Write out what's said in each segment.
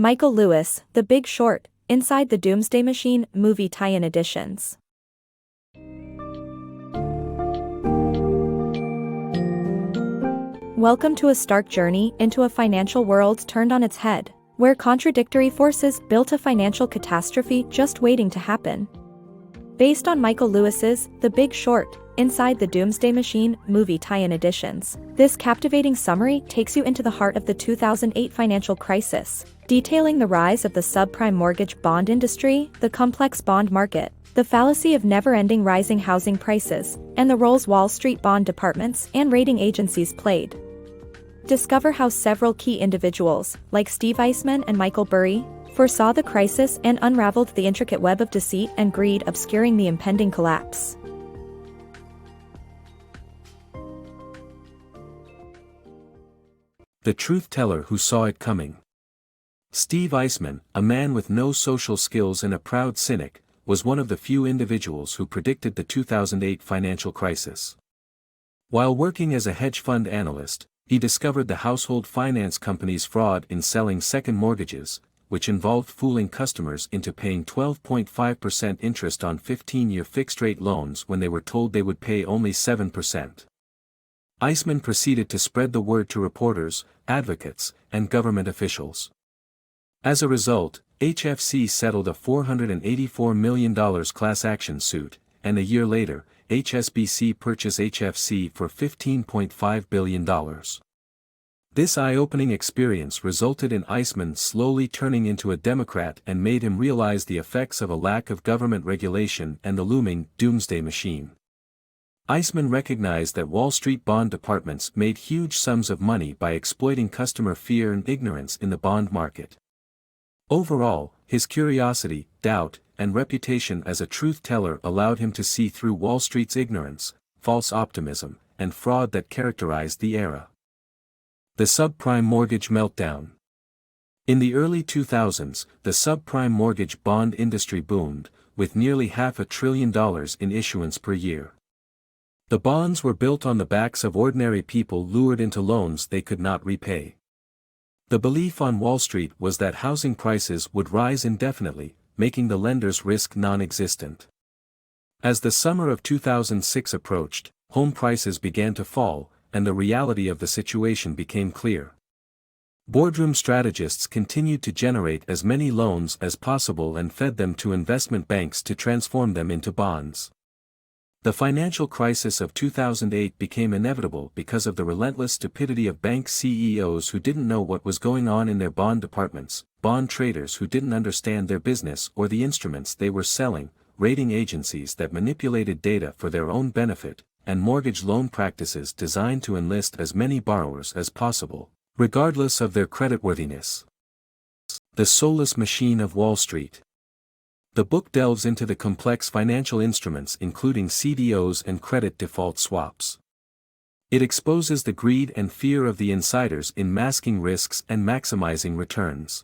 Michael Lewis, The Big Short, Inside the Doomsday Machine movie tie-in editions. Welcome to a stark journey into a financial world turned on its head, where contradictory forces built a financial catastrophe just waiting to happen. Based on Michael Lewis's The Big Short, Inside the Doomsday Machine movie tie-in editions, this captivating summary takes you into the heart of the 2008 financial crisis, detailing the rise of the subprime mortgage bond industry, the complex bond market, the fallacy of never-ending rising housing prices, and the roles Wall Street bond departments and rating agencies played. Discover how several key individuals, like Steve Eisman and Michael Burry, foresaw the crisis and unraveled the intricate web of deceit and greed obscuring the impending collapse. The truth teller who saw it coming. Steve Eisman, a man with no social skills and a proud cynic, was one of the few individuals who predicted the 2008 financial crisis. While working as a hedge fund analyst, he discovered the household finance company's fraud in selling second mortgages, which involved fooling customers into paying 12.5% interest on 15-year fixed-rate loans when they were told they would pay only 7%. Eisman proceeded to spread the word to reporters, advocates, and government officials. As a result, HFC settled a $484 million class action suit, and a year later, HSBC purchased HFC for $15.5 billion. This eye-opening experience resulted in Eisman slowly turning into a Democrat and made him realize the effects of a lack of government regulation and the looming doomsday machine. Eisman recognized that Wall Street bond departments made huge sums of money by exploiting customer fear and ignorance in the bond market. Overall, his curiosity, doubt, and reputation as a truth teller allowed him to see through Wall Street's ignorance, false optimism, and fraud that characterized the era. The subprime mortgage meltdown. In the early 2000s, the subprime mortgage bond industry boomed, with nearly $500 billion in issuance per year. The bonds were built on the backs of ordinary people lured into loans they could not repay. The belief on Wall Street was that housing prices would rise indefinitely, making the lenders' risk non-existent. As the summer of 2006 approached, home prices began to fall, and the reality of the situation became clear. Boardroom strategists continued to generate as many loans as possible and fed them to investment banks to transform them into bonds. The financial crisis of 2008 became inevitable because of the relentless stupidity of bank CEOs who didn't know what was going on in their bond departments, bond traders who didn't understand their business or the instruments they were selling, rating agencies that manipulated data for their own benefit, and mortgage loan practices designed to enlist as many borrowers as possible, regardless of their creditworthiness. The Soulless Machine of Wall Street. The book delves into the complex financial instruments including CDOs and credit default swaps. It exposes the greed and fear of the insiders in masking risks and maximizing returns.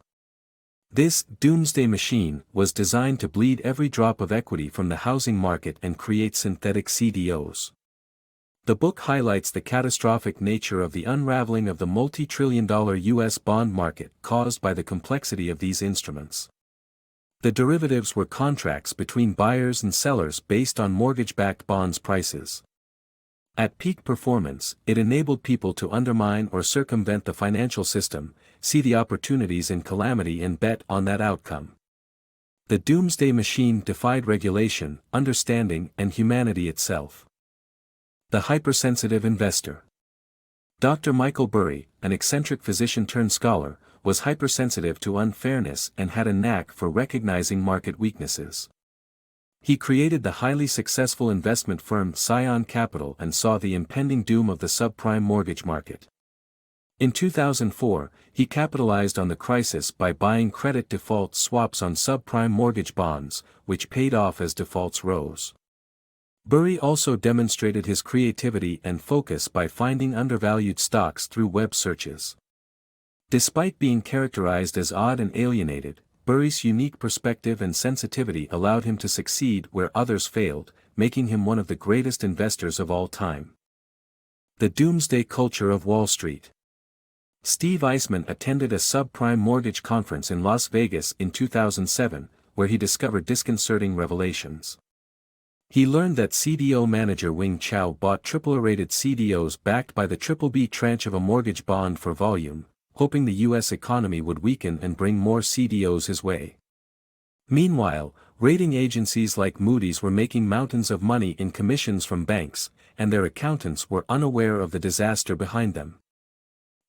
This doomsday machine was designed to bleed every drop of equity from the housing market and create synthetic CDOs. The book highlights the catastrophic nature of the unraveling of the multi-trillion-dollar U.S. bond market caused by the complexity of these instruments. The derivatives were contracts between buyers and sellers based on mortgage-backed bonds prices. At peak performance, it enabled people to undermine or circumvent the financial system, see the opportunities in calamity and bet on that outcome. The doomsday machine defied regulation, understanding, and humanity itself. The Hypersensitive Investor. Dr. Michael Burry, an eccentric physician-turned-scholar, was hypersensitive to unfairness and had a knack for recognizing market weaknesses. He created the highly successful investment firm Scion Capital and saw the impending doom of the subprime mortgage market. In 2004, he capitalized on the crisis by buying credit default swaps on subprime mortgage bonds, which paid off as defaults rose. Burry also demonstrated his creativity and focus by finding undervalued stocks through web searches. Despite being characterized as odd and alienated, Burry's unique perspective and sensitivity allowed him to succeed where others failed, making him one of the greatest investors of all time. The Doomsday Culture of Wall Street. Steve Eisman attended a subprime mortgage conference in Las Vegas in 2007, where he discovered disconcerting revelations. He learned that CDO manager Wing Chao bought AAA-rated CDOs backed by the BBB tranche of a mortgage bond for volume, hoping the U.S. economy would weaken and bring more CDOs his way. Meanwhile, rating agencies like Moody's were making mountains of money in commissions from banks, and their accountants were unaware of the disaster behind them.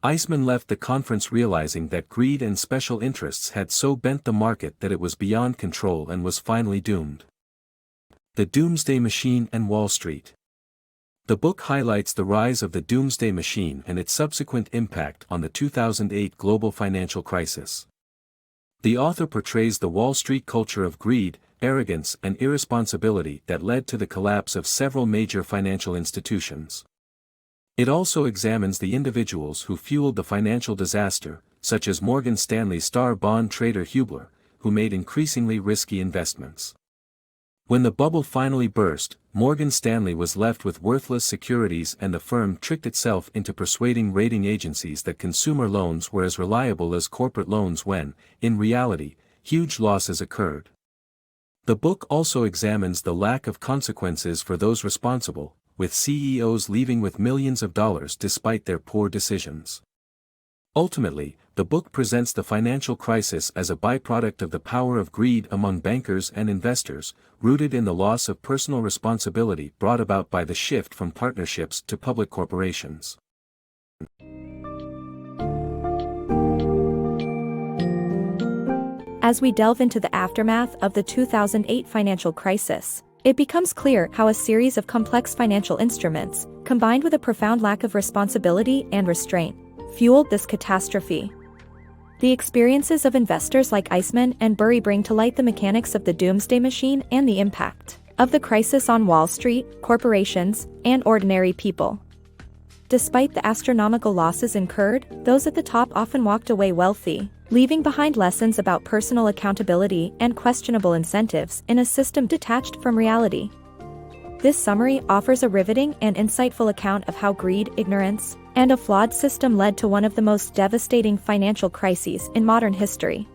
Eisman left the conference realizing that greed and special interests had so bent the market that it was beyond control and was finally doomed. The Doomsday Machine and Wall Street. The book highlights the rise of the Doomsday Machine and its subsequent impact on the 2008 global financial crisis. The author portrays the Wall Street culture of greed, arrogance, and irresponsibility that led to the collapse of several major financial institutions. It also examines the individuals who fueled the financial disaster, such as Morgan Stanley star bond trader Hubler, who made increasingly risky investments. When the bubble finally burst, Morgan Stanley was left with worthless securities, and the firm tricked itself into persuading rating agencies that consumer loans were as reliable as corporate loans when, in reality, huge losses occurred. The book also examines the lack of consequences for those responsible, with CEOs leaving with millions of dollars despite their poor decisions. Ultimately, the book presents the financial crisis as a byproduct of the power of greed among bankers and investors, rooted in the loss of personal responsibility brought about by the shift from partnerships to public corporations. As we delve into the aftermath of the 2008 financial crisis, it becomes clear how a series of complex financial instruments, combined with a profound lack of responsibility and restraint, fueled this catastrophe. The experiences of investors like Eisman and Burry bring to light the mechanics of the Doomsday Machine and the impact of the crisis on Wall Street, corporations, and ordinary people. Despite the astronomical losses incurred, those at the top often walked away wealthy, leaving behind lessons about personal accountability and questionable incentives in a system detached from reality. This summary offers a riveting and insightful account of how greed, ignorance, and a flawed system led to one of the most devastating financial crises in modern history.